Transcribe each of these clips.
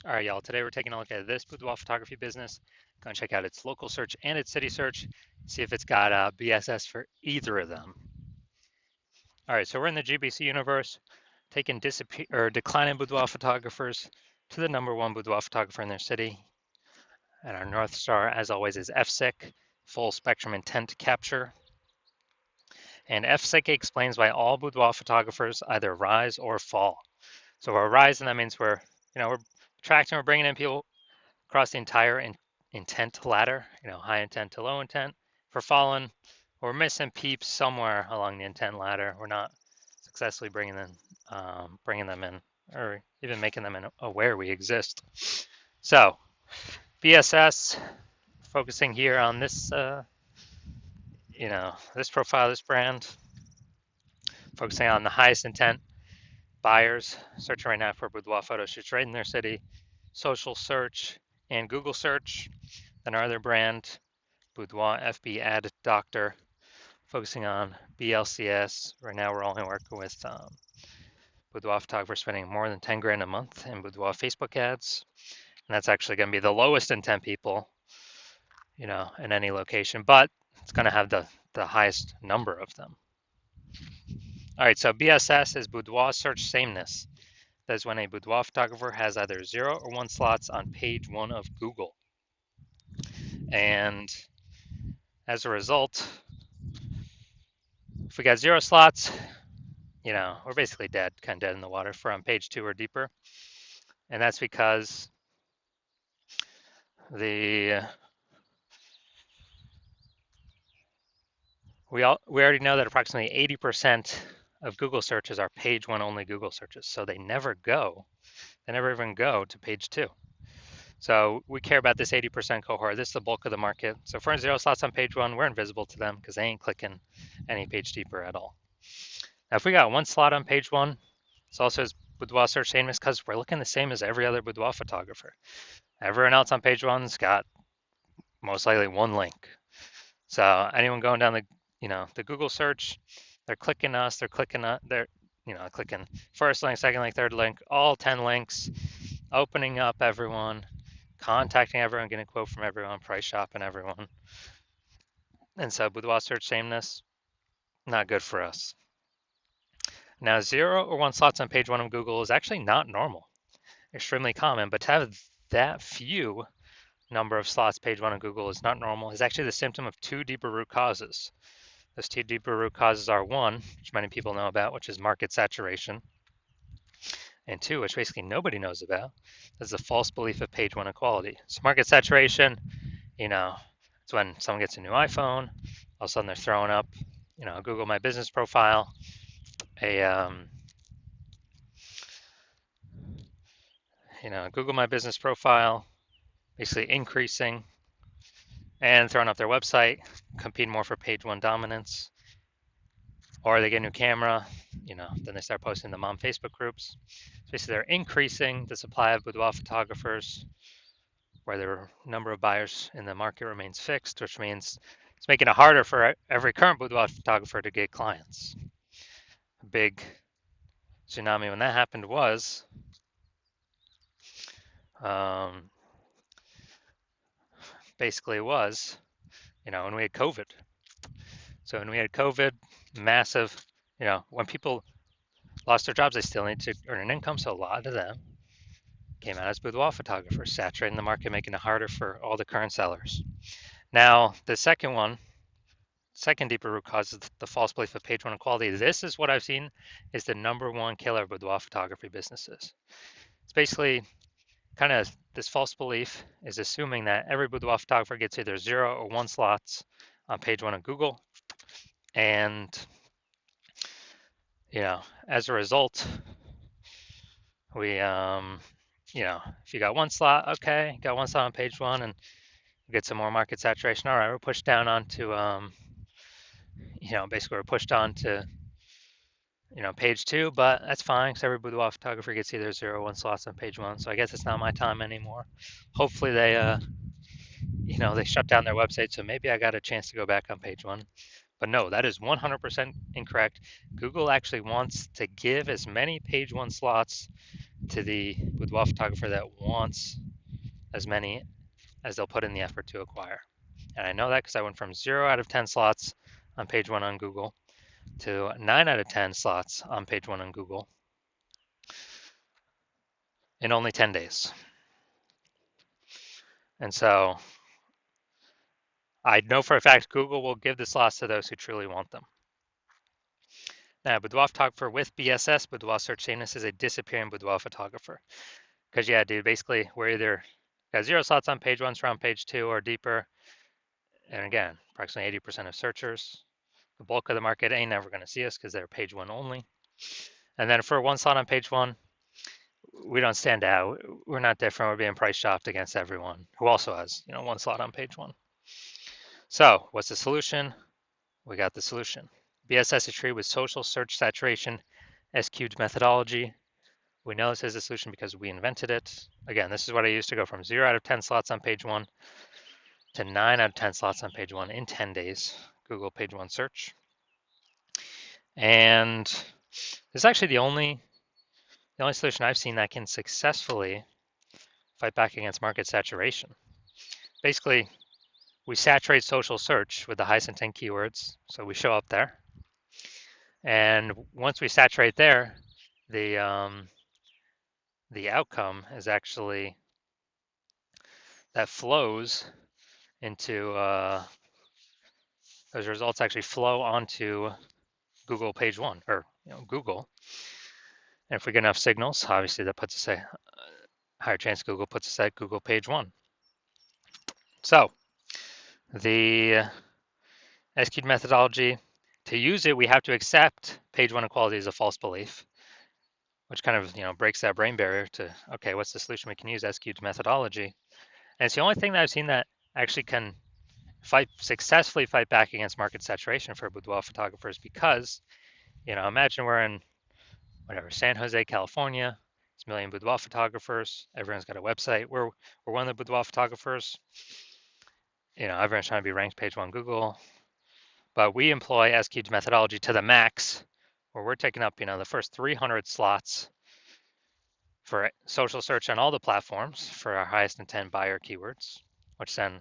All right, y'all. Today we're taking a look at this boudoir photography business. Going to check out its local search and its city search. See if it's got BSS for either of them. All right, so we're in the GBC universe, taking declining boudoir photographers to the number one boudoir photographer in their city. And our North Star, as always, is FSIC, full spectrum intent capture. And FSIC explains why all boudoir photographers either rise or fall. So we're rising, that means we're attracting, we're bringing in people across the entire intent ladder, high intent to low intent. If we're falling, we're missing peeps somewhere along the intent ladder. We're not successfully bringing them in, or even making them aware we exist. So, BSS, focusing here on this, this profile, this brand, focusing on the highest intent buyers, searching right now for boudoir photo shoots right in their city, social search and Google search. Then our other brand, Boudoir FB Ad Doctor, focusing on BLCS. Right now, we're only working with boudoir photographers spending more than 10 grand a month in boudoir Facebook ads. And that's actually going to be the lowest intent people, in any location, but it's going to have the highest number of them. All right, so BSS is boudoir search sameness. That is when a boudoir photographer has either 0 or 1 slots on page 1 of Google. And as a result, if we got 0 slots, we're basically dead, kind of dead in the water for on page 2 or deeper. And that's because we already know that approximately 80% of Google searches are page 1 only Google searches. So they never even go to page 2. So we care about this 80% cohort. This is the bulk of the market. So if we're in 0 slots on page 1, we're invisible to them because they ain't clicking any page deeper at all. Now, if we got 1 slot on page 1, it's also boudoir search sameness because we're looking the same as every other boudoir photographer. Everyone else on page 1's got most likely 1 link. So anyone going down the Google search, they're clicking clicking first link, second link, third link, all 10 links, opening up everyone, contacting everyone, getting a quote from everyone, price shopping everyone. And so boudoir search sameness, not good for us. Now, 0 or 1 slots on page 1 of Google is actually not normal, extremely common, but to have that few number of slots page 1 of Google is not normal. It's actually the symptom of 2 deeper root causes. Those 2 deeper root causes are 1, which many people know about, which is market saturation, and 2, which basically nobody knows about, is the false belief of page 1 equality. So market saturation, it's when someone gets a new iPhone, all of a sudden they're throwing up, Google My Business profile, Google My Business profile, basically increasing and throwing up their website, competing more for page 1 dominance. Or they get a new camera, then they start posting the mom Facebook groups. So basically, they're increasing the supply of boudoir photographers where the number of buyers in the market remains fixed, which means it's making it harder for every current boudoir photographer to get clients. A big tsunami when that happened was when we had COVID. So when we had COVID, massive, when people lost their jobs, they still need to earn an income. So a lot of them came out as boudoir photographers, saturating the market, making it harder for all the current sellers. Now, the second deeper root cause is the false belief of page 1 equality. This is what I've seen is the number 1 killer of boudoir photography businesses. It's basically kind of this false belief is assuming that every boudoir photographer gets either 0 or 1 slots on page 1 of Google. And, as a result, we, if you got 1 slot, okay, got 1 slot on page 1 and get some more market saturation. All right, we're pushed down onto, basically we're pushed on to, page 2, but that's fine because every boudoir photographer gets either 0 or 1 slots on page 1. So I guess it's not my time anymore. Hopefully they, they shut down their website. So maybe I got a chance to go back on page 1. But no, that is 100% incorrect. Google actually wants to give as many page 1 slots to the boudoir photographer that wants as many as they'll put in the effort to acquire. And I know that because I went from 0 out of 10 slots on page 1 on Google to 9 out of 10 slots on page 1 on Google in only 10 days. And so I know for a fact Google will give the slots to those who truly want them. Now, boudoir photographer with BSS, boudoir search sameness, is a disappearing boudoir photographer. Because, yeah, dude, basically we're either got 0 slots on page 1, so on page 2 or deeper. And again, approximately 80% of searchers. The bulk of the market ain't never going to see us because they're page 1 only. And then for 1 slot on page 1, we don't stand out. We're not different. We're being price shopped against everyone who also has, 1 slot on page 1. So what's the solution? We got the solution. BSS is treated with social search saturation, SQ'd methodology. We know this is a solution because we invented it. Again, this is what I used to go from 0 out of 10 slots on page 1 to 9 out of 10 slots on page 1 in 10 days, Google page 1 search. And this is actually the only solution I've seen that can successfully fight back against market saturation. Basically, we saturate social search with the highest intent keywords, so we show up there. And once we saturate there, the outcome is actually that flows into those results actually flow onto Google page 1 or Google. And if we get enough signals, obviously that puts us at higher chance Google puts us at Google page 1. So the SQ'd methodology, to use it, we have to accept page 1 equality as a false belief, which kind of breaks that brain barrier to, okay, what's the solution we can use? SQ'd methodology. And it's the only thing that I've seen that actually can successfully fight back against market saturation for boudoir photographers, because imagine we're in San Jose, California. It's a million boudoir photographers. Everyone's got a website. We're one of the boudoir photographers. Everyone's trying to be ranked page 1 Google, but we employ SQ'd methodology to the max, where we're taking up the first 300 slots for social search on all the platforms for our highest intent buyer keywords, which then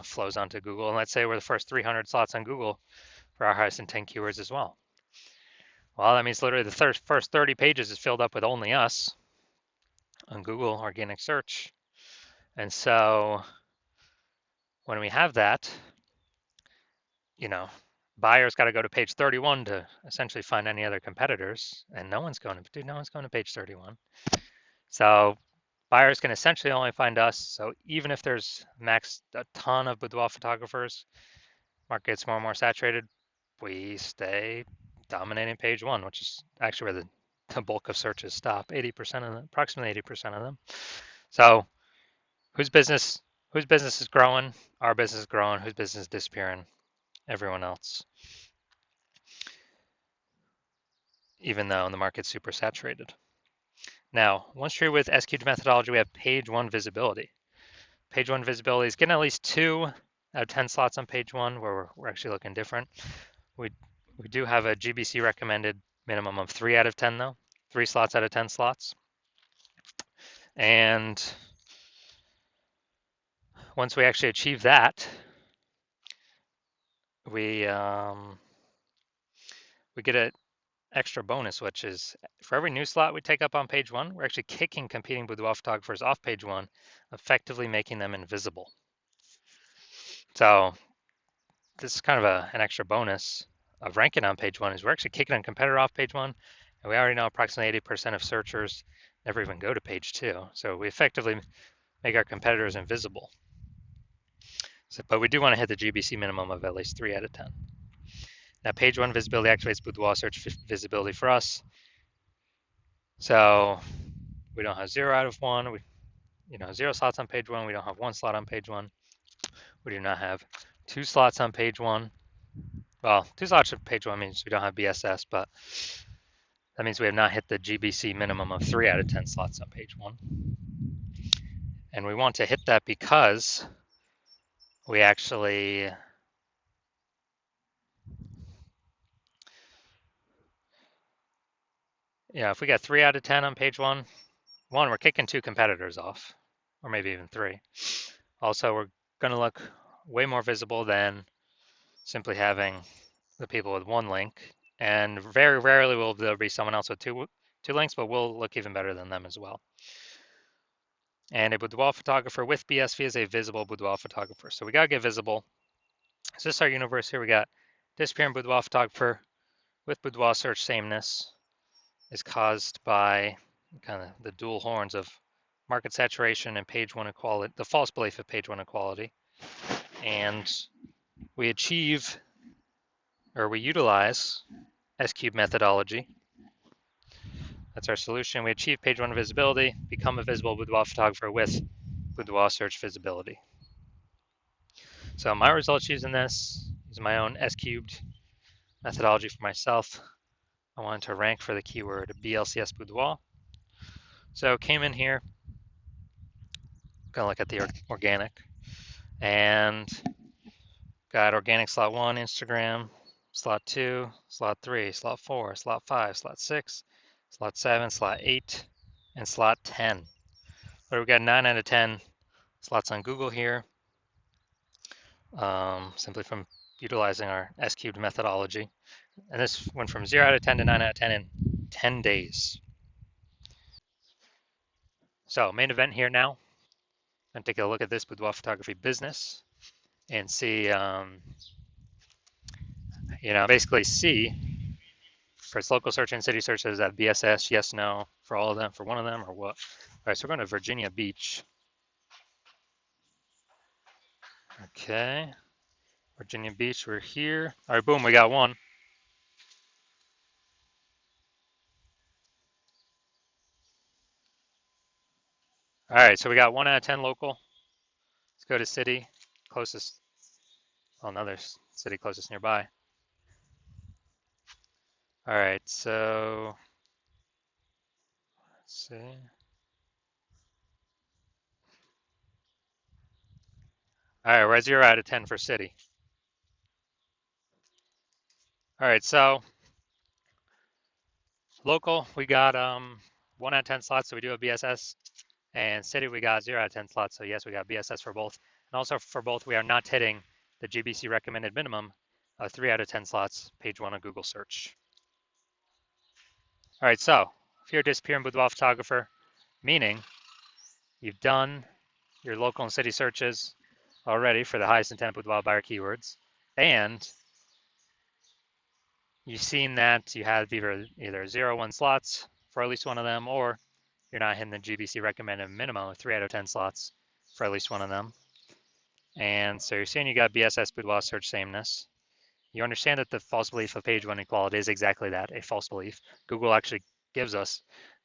flows onto Google. And let's say we're the first 300 slots on Google for our highest intent keywords as well. Well, that means literally the first 30 pages is filled up with only us on Google organic search. And so when we have that, buyers got to go to page 31 to essentially find any other competitors, and no one's going to page 31. So buyers can essentially only find us. So even if there's max a ton of boudoir photographers, market gets more and more saturated, we stay dominating page 1, which is actually where the bulk of searches stop. 80% of them, approximately 80% of them. So whose business is growing? Our business is growing. Whose business is disappearing? Everyone else. Even though the market's super saturated. Now, once you're with SQ'd methodology, we have page 1 visibility. Page 1 visibility is getting at least 2 out of 10 slots on page 1, where we're actually looking different. We do have a GBC recommended minimum of 3 out of 10 though, 3 slots out of 10 slots. And once we actually achieve that, we get an extra bonus, which is for every new slot we take up on page 1, we're actually kicking competing boudoir photographers off page 1, effectively making them invisible. So this is kind of an extra bonus of ranking on page 1, is we're actually kicking a competitor off page 1, and we already know approximately 80% of searchers never even go to page 2. So we effectively make our competitors invisible. But we do want to hit the GBC minimum of at least 3 out of 10. Now, page 1 visibility activates boudoir search visibility for us. So we don't have 0 out of 1. 0 slots on page 1. We don't have 1 slot on page 1. We do not have 2 slots on page 1. Well, 2 slots on page 1 means we don't have BSS, but that means we have not hit the GBC minimum of 3 out of 10 slots on page 1. And we want to hit that because we actually if we got 3 out of 10 on page 1, one, we're kicking 2 competitors off, or maybe even 3. Also, we're going to look way more visible than simply having the people with 1 link. And very rarely will there be someone else with two links, but we'll look even better than them as well. And a boudoir photographer with BSV is a visible boudoir photographer. So we got to get visible. So this is our universe here. We got disappearing boudoir photographer with boudoir search sameness is caused by kind of the dual horns of market saturation and page 1 equality, the false belief of page 1 equality. And we achieve, or we utilize S-cube methodology. That's our solution. We achieve page 1 visibility, become a visible boudoir photographer with boudoir search visibility. So my results using this is my own S-cubed methodology for myself. I wanted to rank for the keyword BLCS boudoir. So came in here, gonna look at the organic, and got organic slot 1, Instagram, slot 2, slot 3, slot 4, slot 5, slot 6, slot 7, slot 8, and slot 10. But we got 9 out of 10 slots on Google here, simply from utilizing our S-cubed methodology. And this went from 0 out of 10 to 9 out of 10 in 10 days. So main event here now. I'm going to take a look at this boudoir photography business and see, basically see for its local search and city search, is that BSS, yes, no, for all of them, for one of them, or what? All right, so we're going to Virginia Beach. Okay, Virginia Beach, we're here. All right, boom, we got one. All right, so we got 1 out of 10 local. Let's go to city closest. Oh, another city closest nearby. All right, so let's see. All right, we're at 0 out of 10 for city. All right, so local, we got 1 out of 10 slots, so we do a BSS. And city, we got 0 out of 10 slots, so yes, we got BSS for both. And also for both, we are not hitting the GBC recommended minimum of 3 out of 10 slots, page 1 of Google search. All right, so if you're a disappearing boudoir photographer, meaning you've done your local and city searches already for the highest intent boudoir buyer keywords, and you've seen that you have either 0 or 1 slots for at least one of them, or you're not hitting the GBC recommended minimum of 3 out of 10 slots for at least one of them. And so you're saying you got BSS boudoir search sameness. You understand that the false belief of page 1 equality is exactly that, a false belief. Google actually gives us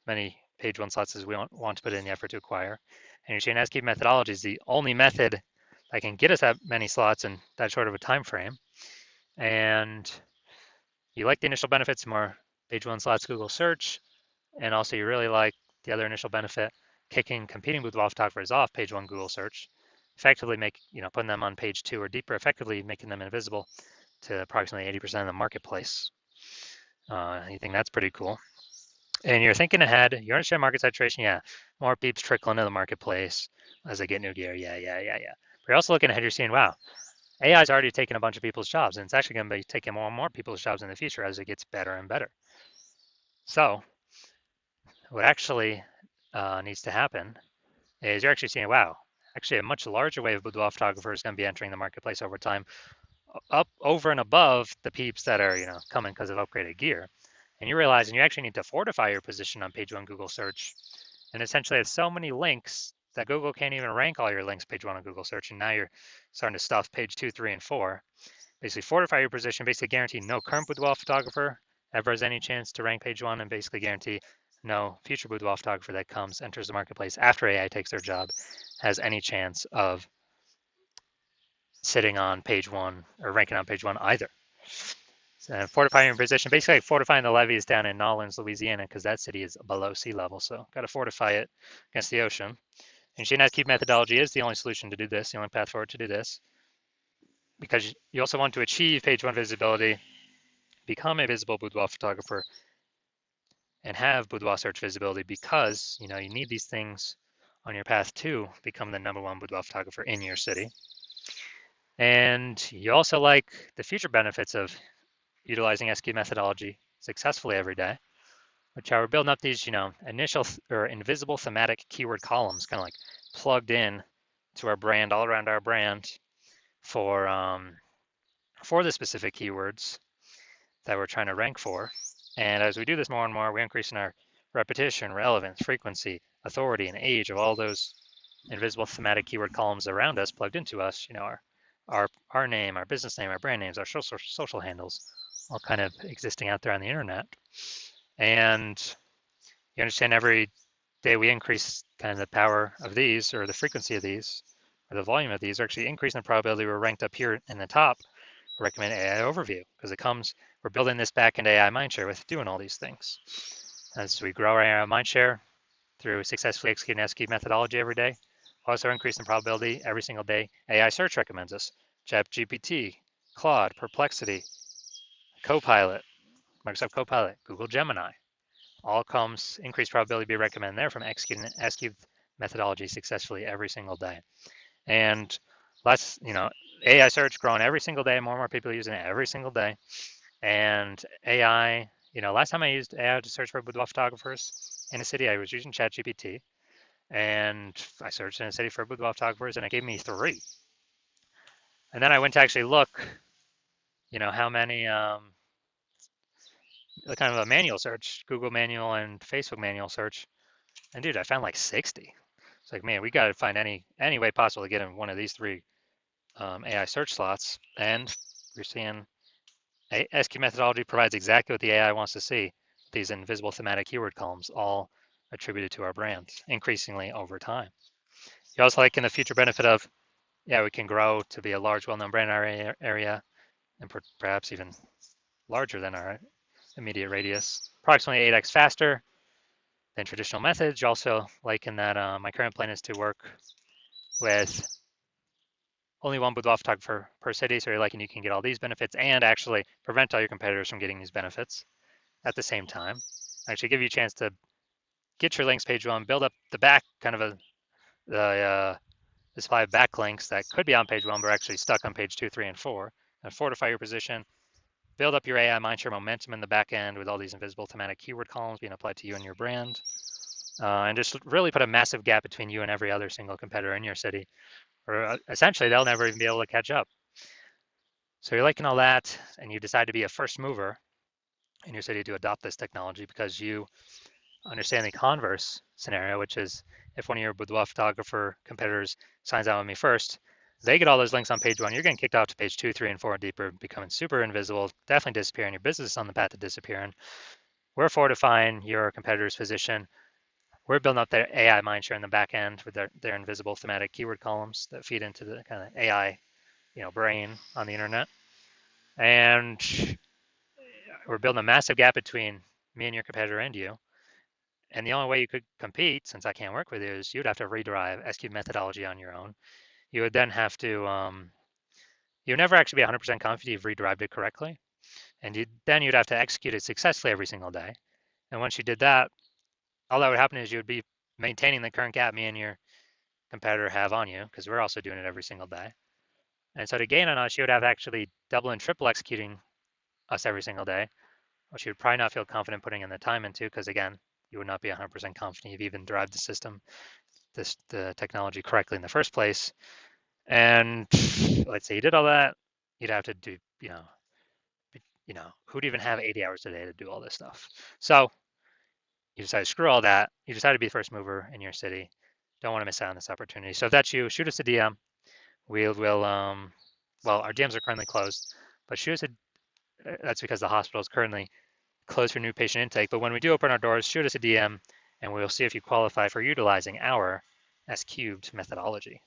many page 1 slots as we want to put in the effort to acquire. And your chain S-cube methodology is the only method that can get us that many slots in that short of a time frame. And you like the initial benefits, more page 1 slots Google search, and also you really like the other initial benefit, kicking competing boudoir photographers off page 1 Google search, effectively putting them on page 2 or deeper, effectively making them invisible to approximately 80% of the marketplace. You think that's pretty cool. And you're thinking ahead, you understand market saturation, yeah, more peeps trickle into the marketplace as they get new gear, yeah. But you're also looking ahead, you're seeing, wow, AI is already taking a bunch of people's jobs, and it's actually going to be taking more and more people's jobs in the future as it gets better and better. So what actually needs to happen is you're actually seeing, wow, actually a much larger wave of boudoir photographers is going to be entering the marketplace over time, up over and above the peeps that are coming because of upgraded gear. And you're realizing you actually need to fortify your position on page 1 Google search, and essentially have so many links that Google can't even rank all your links page 1 on Google search, and now you're starting to stuff page 2, 3, and 4. Basically fortify your position, basically guarantee no current boudoir photographer ever has any chance to rank page 1, and basically guarantee no future boudoir photographer that enters the marketplace after AI takes their job has any chance of sitting on page 1 or ranking on page 1 either. So fortifying your position, basically like fortifying the levees down in Nolens, Louisiana, because that city is below sea level. So got to fortify it against the ocean. And chain S-cube methodology is the only solution to do this, the only path forward to do this, because you also want to achieve page 1 visibility, become a visible boudoir photographer, and have boudoir search visibility because you need these things on your path to become the #1 boudoir photographer in your city. And you also like the future benefits of utilizing SQ methodology successfully every day, which are we're building up these, initial or invisible thematic keyword columns, kind of like plugged in to our brand, all around our brand for the specific keywords that we're trying to rank for. And as we do this more and more, we're increasing our repetition, relevance, frequency, authority, and age of all those invisible thematic keyword columns around us plugged into us. Our name, our business name, our brand names, our social handles, all kind of existing out there on the internet. And you understand every day we increase kind of the power of these, or the frequency of these, or the volume of these, are actually increasing the probability we're ranked up here in the top recommend AI overview, because we're building this back-end AI mindshare with doing all these things. As we grow our AI mindshare through successfully executing SQ methodology every day, also increasing the probability every single day AI search recommends us. ChatGPT, Claude, Perplexity, Copilot, Microsoft Copilot, Google Gemini, all comes increased probability to be recommended there from executing SQ methodology successfully every single day. And less, AI search growing every single day, more and more people using it every single day. And AI, last time I used AI to search for boudoir photographers in a city, I was using ChatGPT, and I searched in a city for boudoir photographers, and it gave me 3. And then I went to actually look, how many, kind of a manual search, Google manual and Facebook manual search, and dude, I found like 60. It's like, man, we got to find any way possible to get in one of these 3 AI search slots, and we're seeing SQ methodology provides exactly what the AI wants to see. These invisible thematic keyword columns, all attributed to our brand, increasingly over time. You also like in the future benefit of, we can grow to be a large, well-known brand in our area, and perhaps even larger than our immediate radius, approximately 8x faster than traditional methods. You also like in that my current plan is to work with only one boudoir photographer per city, so you're liking you can get all these benefits and actually prevent all your competitors from getting these benefits at the same time. Actually give you a chance to get your links page 1, build up the back kind of the supply of backlinks that could be on page 1 but are actually stuck on page 2, 3, and 4, and fortify your position, build up your AI mindshare momentum in the back end with all these invisible thematic keyword columns being applied to you and your brand, and just really put a massive gap between you and every other single competitor in your city, or essentially they'll never even be able to catch up. So you're liking all that, and you decide to be a first mover in your city to adopt this technology because you understand the converse scenario, which is if one of your boudoir photographer competitors signs out with me first, they get all those links on page 1, you're getting kicked off to page 2, 3, and 4 and deeper, becoming super invisible, definitely disappearing, your business is on the path to disappearing. We're fortifying your competitor's position. We're building up their AI mindshare in the back end with their invisible thematic keyword columns that feed into the kind of AI, brain on the internet. And we're building a massive gap between me and your competitor and you. And the only way you could compete, since I can't work with you, is you'd have to rederive SQ methodology on your own. You would then have to, you'd never actually be 100% confident you've rederived it correctly. And you'd have to execute it successfully every single day. And once you did that, all that would happen is you would be maintaining the current gap me and your competitor have on you, because we're also doing it every single day. And so to gain on us, you would have to actually double and triple executing us every single day, which you would probably not feel confident putting in the time into, because again, you would not be 100% confident you've even derived the system, the technology correctly in the first place. And let's say you did all that, you'd have to do, who'd even have 80 hours a day to do all this stuff? So you decide to screw all that. You decide to be the first mover in your city. Don't want to miss out on this opportunity. So if that's you, shoot us a DM. Well, our DMs are currently closed, but shoot us that's because the hospital is currently closed for new patient intake. But when we do open our doors, shoot us a DM, and we'll see if you qualify for utilizing our S cubed methodology.